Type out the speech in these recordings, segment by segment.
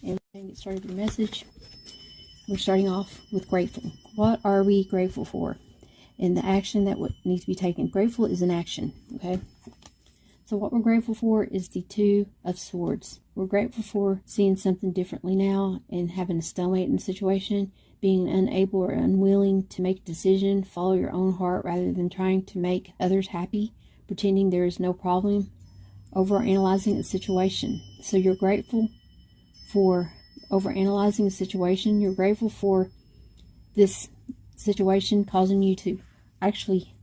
And we're going to get started with the message. We're starting off with grateful. What are we grateful for? And the action that needs to be taken. Grateful is an action, okay? So what we're grateful for is the Two of Swords. We're grateful for seeing something differently now and having a stalemate in the situation, being unable or unwilling to make a decision, follow your own heart rather than trying to make others happy, pretending there is no problem, overanalyzing the situation. So you're grateful for overanalyzing the situation. You're grateful for this situation causing you to actually,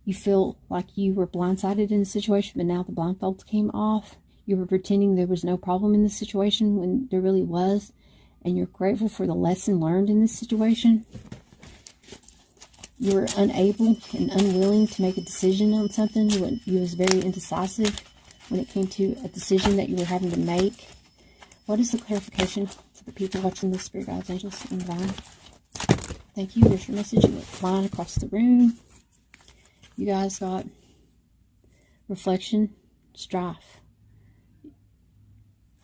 you feel like you were blindsided in the situation, but now the blindfolds came off. You were pretending there was no problem in the situation when there really was. And you're grateful for the lesson learned in this situation. You were unable and unwilling to make a decision on something. You was very indecisive when it came to a decision that you were having to make. What is the clarification for the people watching the Spirit Guides, Angels, and Divine? Thank you. There's your message. You went flying across the room. You guys got reflection, strife.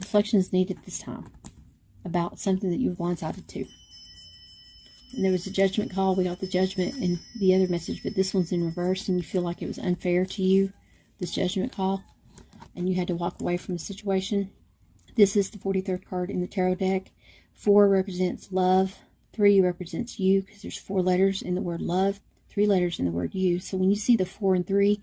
Reflection is needed this time about something that you were blindsided to. And there was a judgment call. We got the judgment in the other message, but this one's in reverse, and you feel like it was unfair to you, this judgment call, and you had to walk away from the situation. This is the 43rd card in the tarot deck. 4 represents love. 3 represents you, because there's 4 letters in the word love, 3 letters in the word you. So when you see the 4 and 3,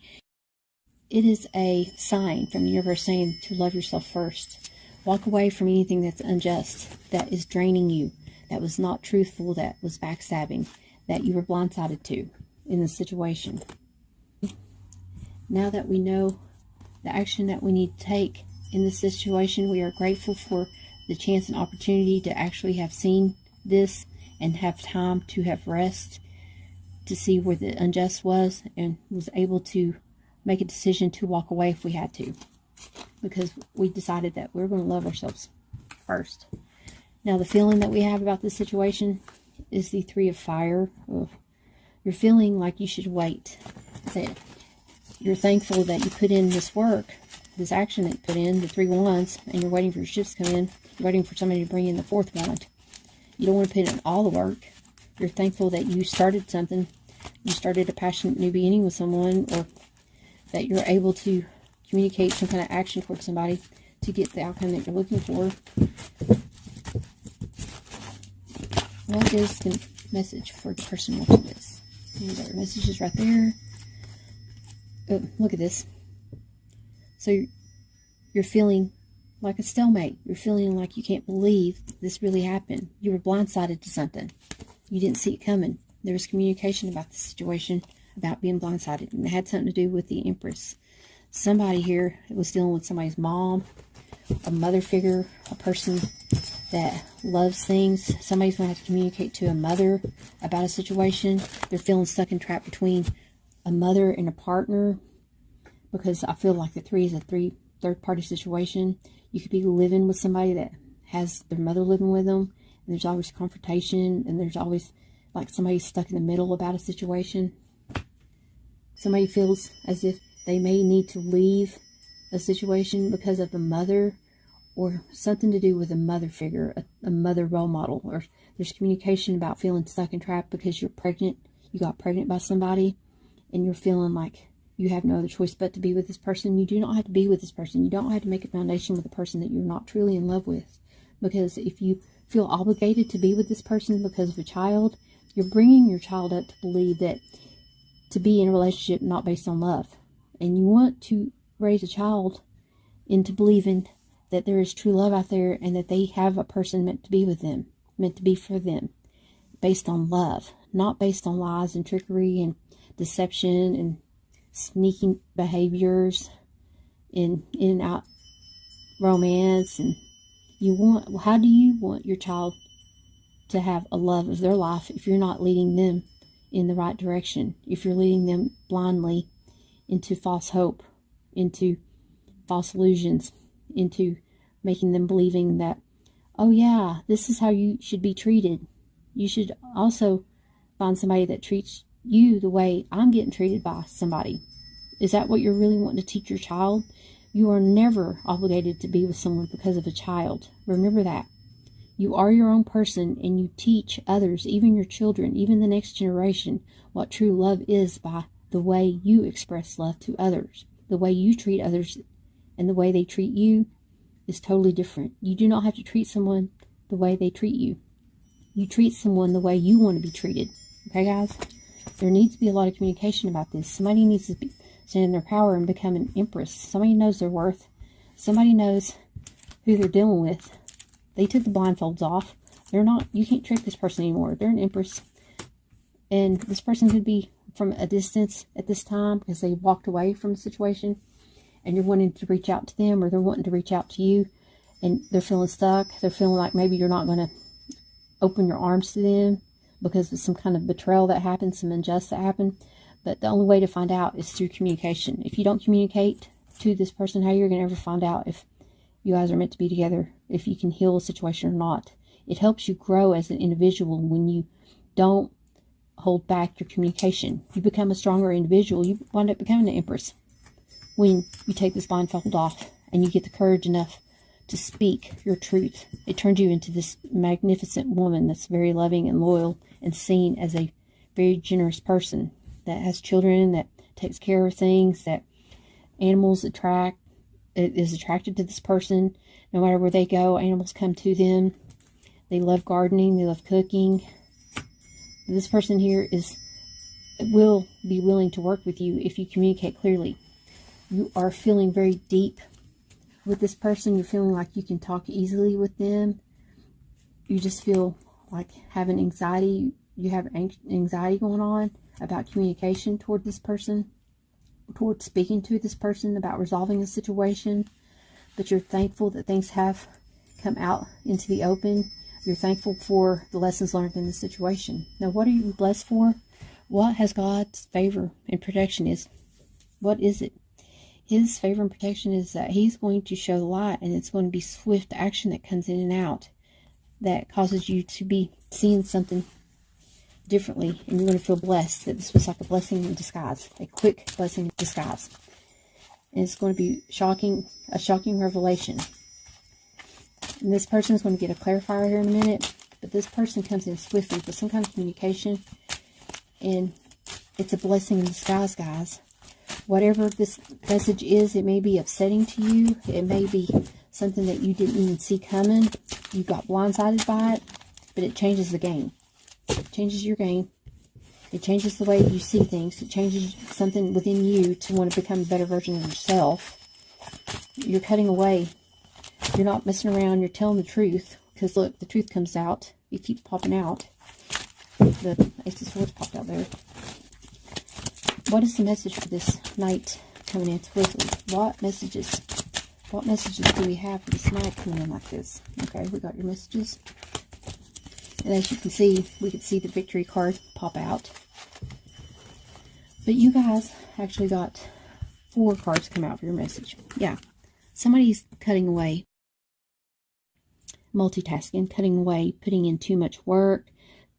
it is a sign from the universe saying to love yourself first. Walk away from anything that's unjust, that is draining you, that was not truthful, that was backstabbing, that you were blindsided to in the situation. Now that we know the action that we need to take in this situation, we are grateful for the chance and opportunity to actually have seen this and have time to have rest, to see where the unjust was, and was able to make a decision to walk away if we had to, because we decided that we're going to love ourselves first. Now the feeling that we have about this situation is the 3 of Fire. You're feeling like you should wait. That you're thankful that you put in this work, this action that you put in, the 3 wands, and you're waiting for your shifts to come in. You're waiting for somebody to bring in the 4th wand. You don't want to put in all the work. You're thankful that you started something. You started a passionate new beginning with someone, or that you're able to communicate some kind of action towards somebody to get the outcome that you're looking for. What is the message for the person watching this? You got your messages right there. Oh, look at this. So you're feeling like a stalemate. You're feeling like you can't believe this really happened. You were blindsided to something. You didn't see it coming. There was communication about the situation, about being blindsided, and it had something to do with the Empress. Somebody here was dealing with somebody's mom, a mother figure, a person that loves things. Somebody's going to have to communicate to a mother about a situation. They're feeling stuck and trapped between a mother and a partner, because I feel like the 3 is a third-party situation. You could be living with somebody that has their mother living with them, and there's always confrontation, and there's always like somebody stuck in the middle about a situation. Somebody feels as if they may need to leave a situation because of a mother, or something to do with a mother figure, a mother role model, or there's communication about feeling stuck and trapped because you're pregnant. You got pregnant by somebody, and you're feeling like you have no other choice but to be with this person. You do not have to be with this person. You don't have to make a foundation with a person that you're not truly in love with. Because if you feel obligated to be with this person because of a child, you're bringing your child up to believe that to be in a relationship not based on love. And you want to raise a child into believing that there is true love out there, and that they have a person meant to be with them, meant to be for them, based on love, not based on lies and trickery and deception and sneaking behaviors in and out romance. And how do you want your child to have a love of their life if you're not leading them in the right direction? If you're leading them blindly into false hope, into false illusions, into making them believing that, oh yeah, this is how you should be treated. You should also find somebody that treats you the way I'm getting treated by somebody. Is that what you're really wanting to teach your child? You are never obligated to be with someone because of a child. Remember that. You are your own person, and you teach others, even your children, even the next generation, what true love is by the way you express love to others. The way you treat others and the way they treat you is totally different. You do not have to treat someone the way they treat you. You treat someone the way you want to be treated. Okay, guys? There needs to be a lot of communication about this. Somebody needs to stand in their power and become an empress. Somebody knows their worth. Somebody knows who they're dealing with. They took the blindfolds off. They're not, you can't trick this person anymore. They're an empress. And this person could be from a distance at this time because they walked away from the situation and you're wanting to reach out to them, or they're wanting to reach out to you and they're feeling stuck. They're feeling like maybe you're not going to open your arms to them because of some kind of betrayal that happened, some injustice that happened. But the only way to find out is through communication. If you don't communicate to this person, how you're going to ever find out if you guys are meant to be together, if you can heal a situation or not. It helps you grow as an individual when you don't hold back your communication. You become a stronger individual. You wind up becoming an empress when you take this blindfold off and you get the courage enough to speak your truth. It turns you into this magnificent woman that's very loving and loyal and seen as a very generous person that has children, that takes care of things, that animals is attracted to this person. No matter where they go, animals come to them. They love gardening. They love cooking. This person here will be willing to work with you if you communicate clearly. You are feeling very deep with this person. You're feeling like you can talk easily with them. You just feel like having anxiety. You have anxiety going on about communication toward this person, toward speaking to this person about resolving a situation. But you're thankful that things have come out into the open. You're thankful for the lessons learned in the situation. Now, what are you blessed for? What has God's favor and protection is? What is it? His favor and protection is that he's going to show the light, and it's going to be swift action that comes in and out that causes you to be seeing something differently, and you're going to feel blessed that this was like a blessing in disguise, a quick blessing in disguise. And it's going to be a shocking revelation. And this person is going to get a clarifier here in a minute, but this person comes in swiftly with some kind of communication, and it's a blessing in disguise, guys. Whatever this message is, it may be upsetting to you. It may be something that you didn't even see coming. You got blindsided by it, but it changes the game. It changes your game. It changes the way you see things. It changes something within you to want to become a better version of yourself. You're cutting away. You're not messing around. You're telling the truth. Because look, the truth comes out. It keeps popping out. The Ace of Swords popped out there. What is the message for this night coming in swiftly? What messages do we have for this night coming in like this? Okay, we got your messages. And as you can see, we could see the victory card pop out. But you guys actually got 4 cards come out for your message. Yeah, somebody's cutting away, multitasking, cutting away, putting in too much work,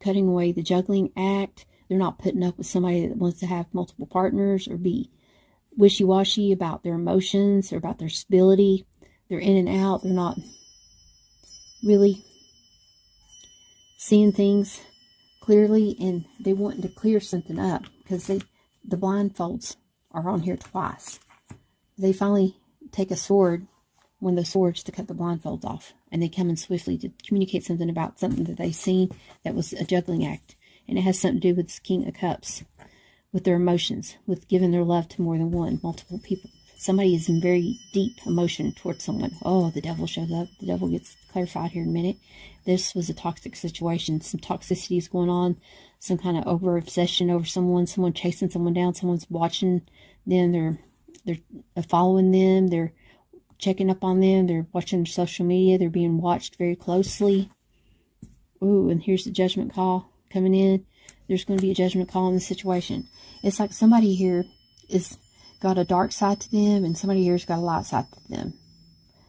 cutting away the juggling act. They're not putting up with somebody that wants to have multiple partners or be wishy-washy about their emotions or about their stability. They're in and out. They're not really seeing things clearly, and they want to clear something up because the blindfolds are on here twice. They finally take a sword, one of the swords, to cut the blindfolds off, and they come in swiftly to communicate something about something that they've seen that was a juggling act. And it has something to do with this King of Cups, with their emotions, with giving their love to more than one, multiple people. Somebody is in very deep emotion towards someone. Oh, the devil shows up. The devil gets clarified here in a minute. This was a toxic situation. Some toxicity is going on. Some kind of over-obsession over someone. Someone chasing someone down. Someone's watching them. They're following them. They're checking up on them. They're watching their social media. They're being watched very closely. Ooh, and here's the judgment call coming in. There's going to be a judgment call in the situation. It's like somebody here is got a dark side to them, and somebody here's got a light side to them.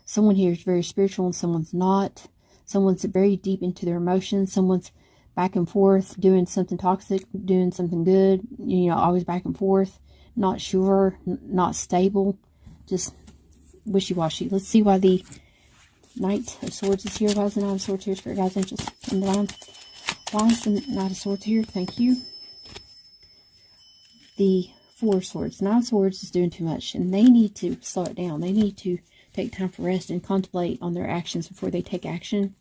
Someone here is very spiritual and someone's not. Someone's very deep into their emotions. Someone's back and forth, doing something toxic, doing something good, you know, always back and forth, not sure, not stable, just wishy-washy. Let's see why the Knight of Swords is here. Why is the Knight of Swords here, Spirit Guides, Angels, and Divine? Why is the Knight of Swords here? Thank you. The Four of Swords. Nine of Swords is doing too much, and they need to slow it down. They need to take time for rest and contemplate on their actions before they take action.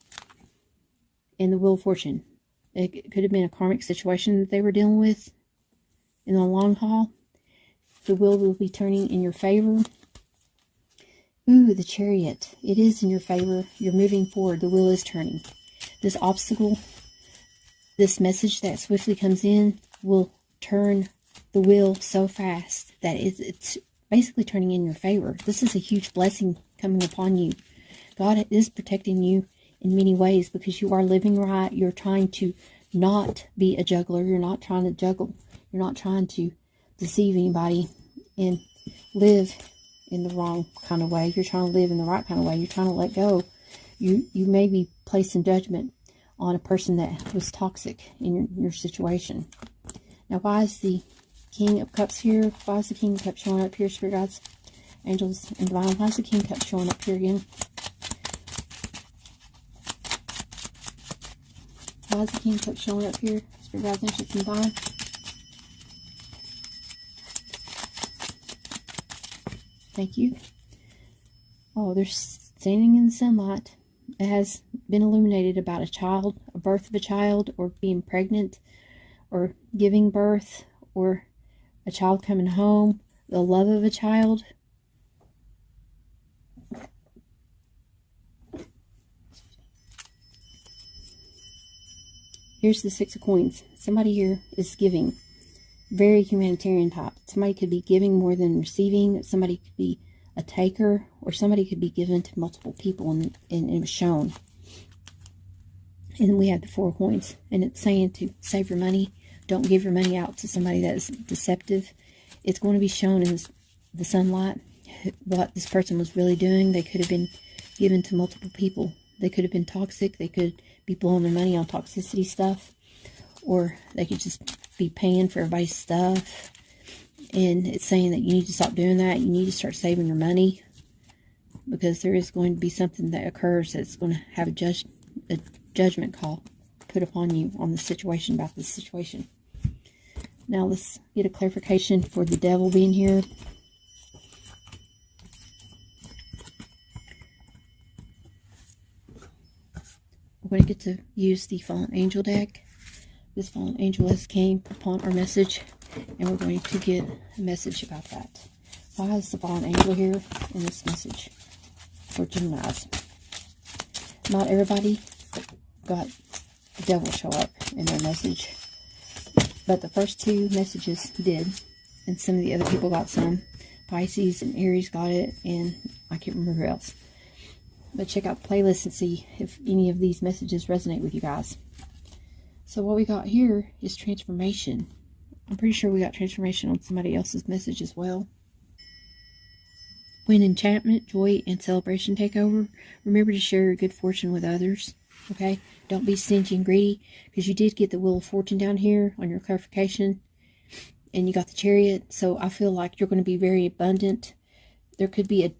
And the Wheel of Fortune. It could have been a karmic situation that they were dealing with in the long haul. The wheel will be turning in your favor. Ooh, the Chariot. It is in your favor. You're moving forward. The wheel is turning. This obstacle, this message that swiftly comes in, will turn the wheel so fast that it's basically turning in your favor. This is a huge blessing coming upon you. God is protecting you in many ways because you are living right. You're trying to not be a juggler. You're not trying to juggle. You're not trying to deceive anybody and live in the wrong kind of way. You're trying to live in the right kind of way. You're trying to let go. You may be placing judgment on a person that was toxic in your situation. Now, why is the King of Cups here? Why is the King of Cups showing up here, Spirit Guides, Angels, and Divine? Why is the King of Cups showing up here again? Why is the King of Cups showing up here, Spirit Guides, Angels, and Divine? Thank you. Oh, they're standing in the sunlight. It has been illuminated about a child, a birth of a child, or being pregnant, or giving birth, or a child coming home, the love of a child. Here's the Six of Coins. Somebody here is giving. Very humanitarian type. Somebody could be giving more than receiving. Somebody could be a taker, or somebody could be given to multiple people, and it was shown. And we have the Four of Coins, and it's saying to save your money. Don't give your money out to somebody that is deceptive. It's going to be shown in the sunlight what this person was really doing. They could have been given to multiple people. They could have been toxic. They could be blowing their money on toxicity stuff. Or they could just be paying for everybody's stuff. And it's saying that you need to stop doing that. You need to start saving your money. Because there is going to be something that occurs that's going to have a judgment call put upon you on the situation, about this situation. Now let's get a clarification for the Devil being here. We're going to get to use the Fallen Angel deck. This Fallen Angel has came upon our message, and we're going to get a message about that. Why is the Fallen Angel here in this message for Geminis? Not everybody got the Devil show up in their message, but the first two messages did, and some of the other people got some. Pisces and Aries got it, and I can't remember who else. But check out the playlist and see if any of these messages resonate with you guys. So what we got here is transformation. I'm pretty sure we got transformation on somebody else's message as well. When enchantment, joy, and celebration take over, remember to share your good fortune with others. Okay? Don't be stingy and greedy, because you did get the Wheel of Fortune down here on your clarification. And you got the Chariot. So I feel like you're going to be very abundant. There could be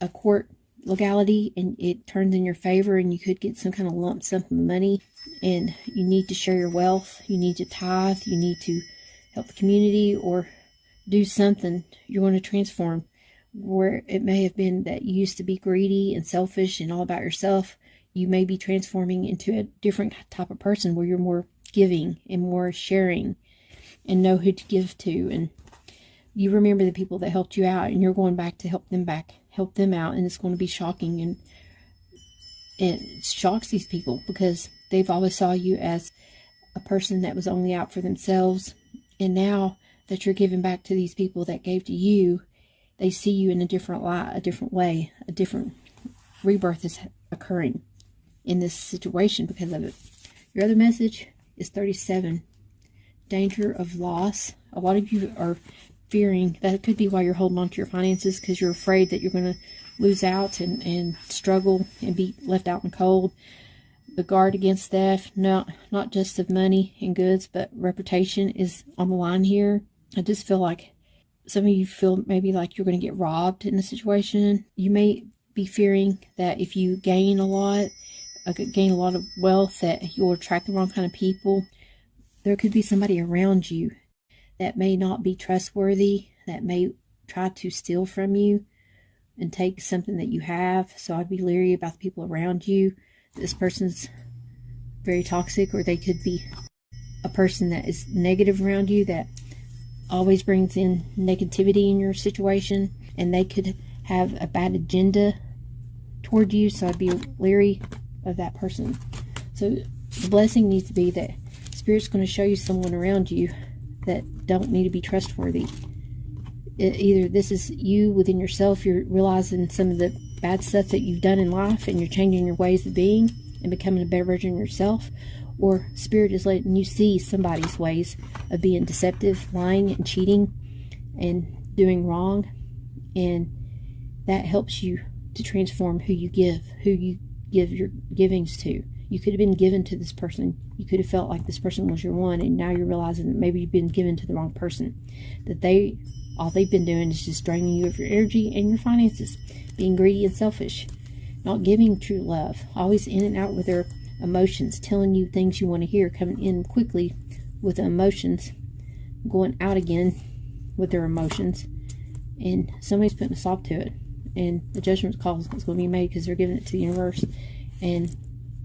a court legality, and it turns in your favor, and you could get some kind of lump sum of money. And you need to share your wealth. You need to tithe. You need to help the community or do something. You're going to transform where it may have been that you used to be greedy and selfish and all about yourself. You may be transforming into a different type of person where you're more giving and more sharing and know who to give to. And you remember the people that helped you out, and you're going back to help them out. And it's going to be shocking, and it shocks these people because they've always saw you as a person that was only out for themselves. And now that you're giving back to these people that gave to you, they see you in a different light, a different way, a different rebirth is occurring in this situation because of it. Your other message is 37. Danger of loss. A lot of you are fearing that it could be why you're holding on to your finances, because you're afraid that you're going to lose out and struggle and be left out in cold. The guard against theft, not just of money and goods, but reputation is on the line here. I just feel like some of you feel maybe like you're going to get robbed in the situation. You may be fearing that if you gain a lot of wealth, that you'll attract the wrong kind of people. There could be somebody around you that may not be trustworthy, that may try to steal from you and take something that you have. So I'd be leery about the people around you. This person's very toxic, or they could be a person that is negative around you, that always brings in negativity in your situation, and they could have a bad agenda toward you. So I'd be leery of that person. So the blessing needs to be that Spirit's going to show you someone around you that don't need to be trustworthy. Either this is you within yourself, you're realizing some of the bad stuff that you've done in life and you're changing your ways of being and becoming a better version of yourself, or Spirit is letting you see somebody's ways of being deceptive, lying and cheating and doing wrong, and that helps you to transform who you give your givings to. You could have been given to this person. You could have felt like this person was your one, and now you're realizing that maybe you've been given to the wrong person. That all they've been doing is just draining you of your energy and your finances, being greedy and selfish, not giving true love, always in and out with their emotions, telling you things you want to hear, coming in quickly with the emotions, going out again with their emotions, and somebody's putting a stop to it. And the judgment call is going to be made because they're giving it to the universe and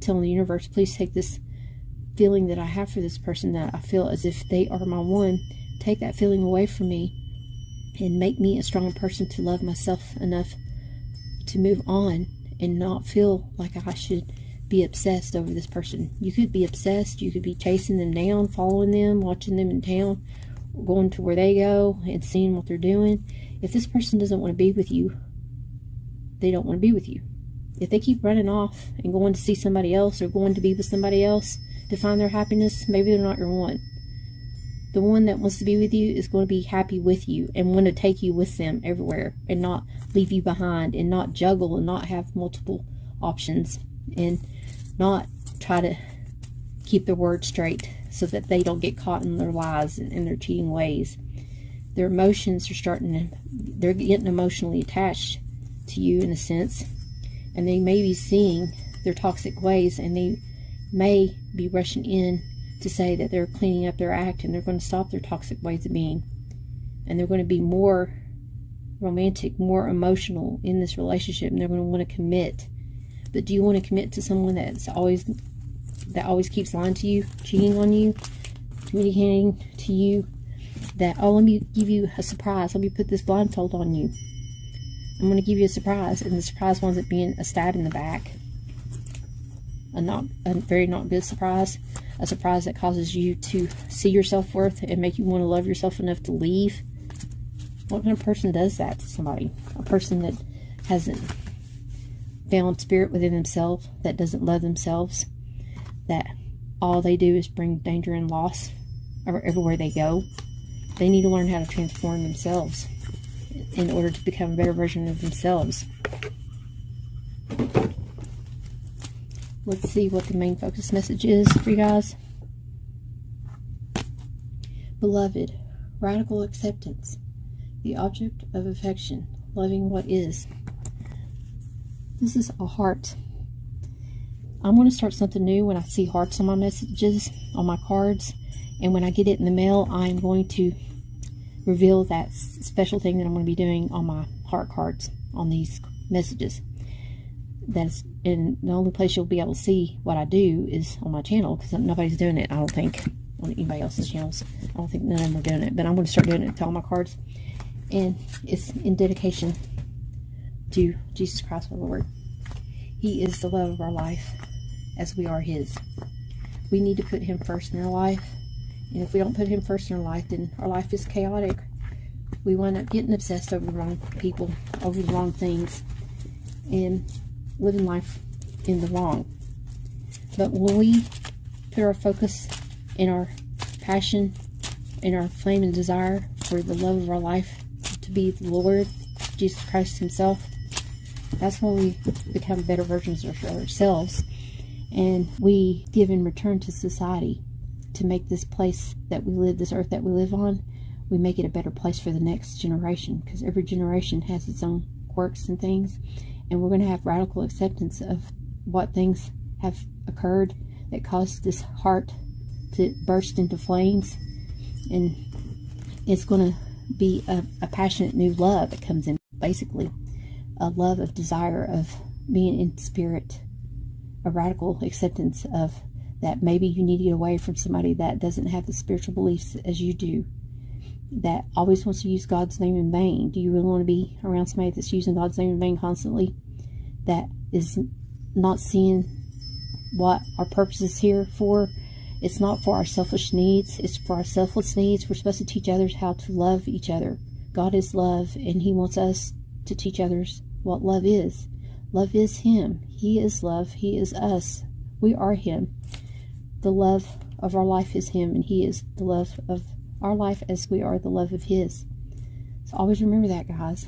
telling the universe, please take this feeling that I have for this person, that I feel as if they are my one, take that feeling away from me and make me a strong person to love myself enough to move on and not feel like I should be obsessed over this person. You could be obsessed, you could be chasing them down, following them, watching them in town, going to where they go and seeing what they're doing. If this person doesn't want to be with you, they don't want to be with you. If they keep running off and going to see somebody else or going to be with somebody else to find their happiness, maybe they're not your one. The one that wants to be with you is going to be happy with you and want to take you with them everywhere and not leave you behind and not juggle and not have multiple options and not try to keep their word straight so that they don't get caught in their lies and their cheating ways. Their emotions are they're getting emotionally attached to you in a sense, and they may be seeing their toxic ways, and they may be rushing in to say that they're cleaning up their act and they're going to stop their toxic ways of being, and they're going to be more romantic, more emotional in this relationship, and they're going to want to commit. But do you want to commit to someone that always keeps lying to you, cheating on you, communicating to you that, oh, let me give you a surprise, let me put this blindfold on you, I'm going to give you a surprise, and the surprise winds up being a stab in the back, a very not good surprise, a surprise that causes you to see your self-worth and make you want to love yourself enough to leave. What kind of person does that to somebody? A person that hasn't found spirit within themselves, that doesn't love themselves, that all they do is bring danger and loss everywhere they go. They need to learn how to transform themselves in order to become a better version of themselves. Let's see what the main focus message is for you guys. Beloved, radical acceptance, the object of affection, loving what is. This is a heart. I'm going to start something new when I see hearts on my messages, on my cards, and when I get it in the mail, I'm going to reveal that special thing that I'm going to be doing on my heart cards on these messages. That's in the only place you'll be able to see what I do is on my channel, because nobody's doing it, I don't think, on anybody else's channels. I don't think none of them are doing it, but I'm going to start doing it to all my cards, and it's in dedication to Jesus Christ our Lord. He is the love of our life, as we are His. We need to put Him first in our life, and if we don't put Him first in our life, then our life is chaotic. We wind up getting obsessed over the wrong people, over the wrong things, and living life in the wrong. But when we put our focus and our passion and our flame and desire for the love of our life to be the Lord, Jesus Christ Himself, that's when we become better versions of ourselves, and we give in return to society to make this place that we live, this earth that we live on, we make it a better place for the next generation, because every generation has its own quirks and things, and we're going to have radical acceptance of what things have occurred that caused this heart to burst into flames. And it's going to be a passionate new love that comes in, basically a love of desire of being in spirit, a radical acceptance of that maybe you need to get away from somebody that doesn't have the spiritual beliefs as you do, that always wants to use God's name in vain. Do you really want to be around somebody that's using God's name in vain constantly, that is not seeing what our purpose is here for? It's not for our selfish needs, it's for our selfless needs. We're supposed to teach others how to love each other. God is love, and He wants us to teach others what love is. Love is Him. He is love. He is us. We are Him. The love of our life is Him, and He is the love of our life as we are the love of His. So always remember that, guys.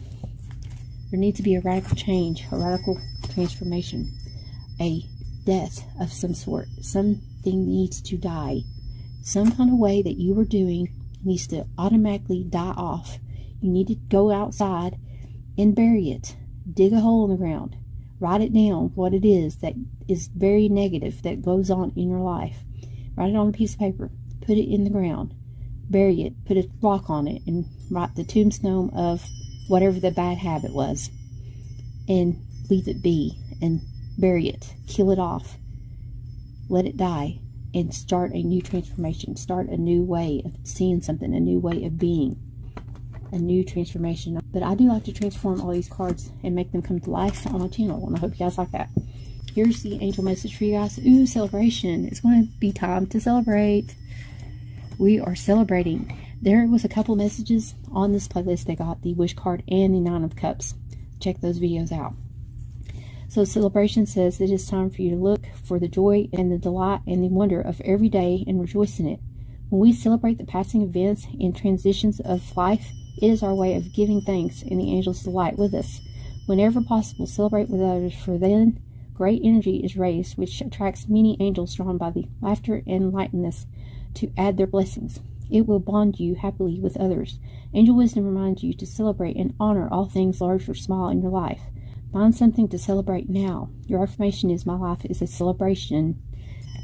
There needs to be a radical change, a radical transformation, a death of some sort. Something needs to die. Some kind of way that you were doing needs to automatically die off. You need to go outside and bury it. Dig a hole in the ground. Write it down, what it is that is very negative that goes on in your life. Write it on a piece of paper. Put it in the ground. Bury it. Put a rock on it and write the tombstone of whatever the bad habit was. And leave it be. And bury it. Kill it off. Let it die. And start a new transformation. Start a new way of seeing something. A new way of being. A new transformation. But I do like to transform all these cards and make them come to life on my channel, and I hope you guys like that. Here's the angel message for you guys. Ooh, celebration. It's going to be time to celebrate. We are celebrating. There was a couple messages on this playlist that got the wish card and the 9 of Cups. Check those videos out. So celebration says it is time for you to look for the joy and the delight and the wonder of every day and rejoice in it. When we celebrate the passing events and transitions of life, it is our way of giving thanks, and the angels delight with us. Whenever possible, celebrate with others, for then great energy is raised, which attracts many angels drawn by the laughter and lightness to add their blessings. It will bond you happily with others. Angel wisdom reminds you to celebrate and honor all things large or small in your life. Find something to celebrate now. Your affirmation is, my life is a celebration.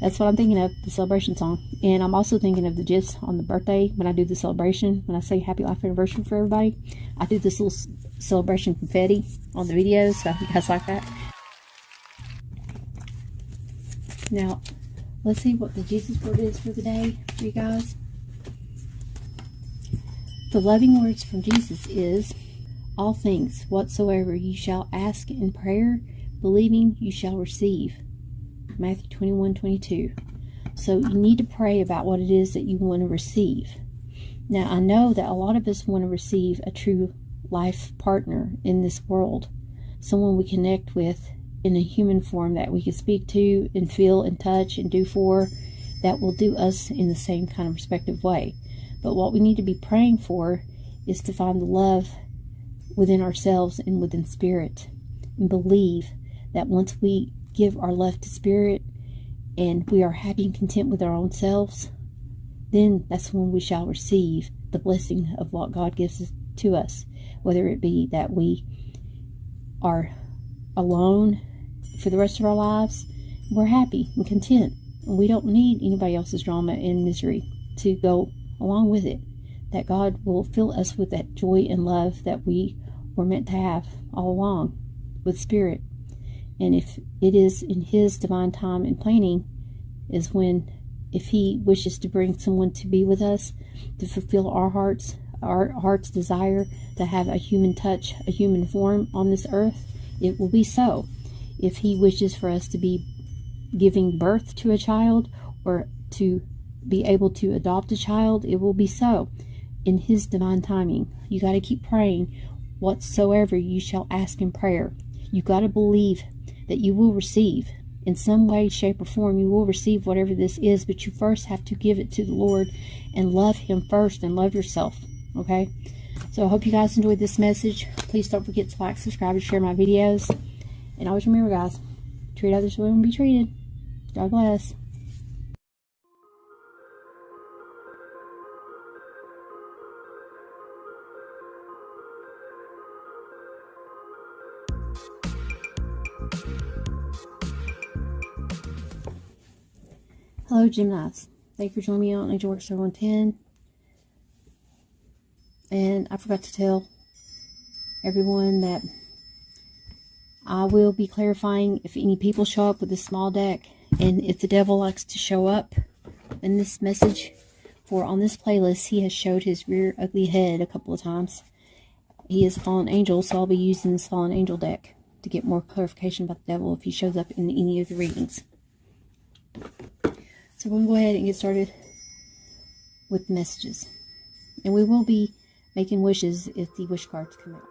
That's what I'm thinking of, the celebration song. And I'm also thinking of the gifs on the birthday when I do the celebration. When I say happy life anniversary for everybody, I do this little celebration confetti on the videos. So I hope you guys like that. Now, let's see what the Jesus word is for the day for you guys. The loving words from Jesus is, all things whatsoever you shall ask in prayer, believing you shall receive. Matthew 21:22. So you need to pray about what it is that you want to receive. Now, I know that a lot of us want to receive a true life partner in this world, someone we connect with in a human form that we can speak to and feel and touch and do for, that will do us in the same kind of respective way. But what we need to be praying for is to find the love within ourselves and within spirit, and believe that once we give our love to spirit and we are happy and content with our own selves, then that's when we shall receive the blessing of what God gives to us, whether it be that we are alone for the rest of our lives, we're happy and content, and we don't need anybody else's drama and misery to go along with it, that God will fill us with that joy and love that we were meant to have all along with spirit. And if it is in His divine time and planning, is when, if He wishes to bring someone to be with us, to fulfill our heart's desire to have a human touch, a human form on this earth, it will be so. If He wishes for us to be giving birth to a child, or to be able to adopt a child, it will be so in His divine timing. You got to keep praying. Whatsoever you shall ask in prayer, you got to believe that you will receive in some way, shape, or form. You will receive whatever this is, but you first have to give it to the Lord and love Him first, and love yourself. Okay, so I hope you guys enjoyed this message. Please don't forget to like, subscribe, and share my videos. And always remember, guys, treat others the way you want to be treated. God bless. Hello, Geminis. Thank you for joining me on AngelWorks 110. And I forgot to tell everyone that I will be clarifying if any people show up with a small deck, and if the devil likes to show up in this message. For on this playlist, he has showed his rear ugly head a couple of times. He is a fallen angel, so I'll be using this fallen angel deck to get more clarification about the devil if he shows up in any of the readings. So we're going to go ahead and get started with messages. And we will be making wishes if the wish cards come out.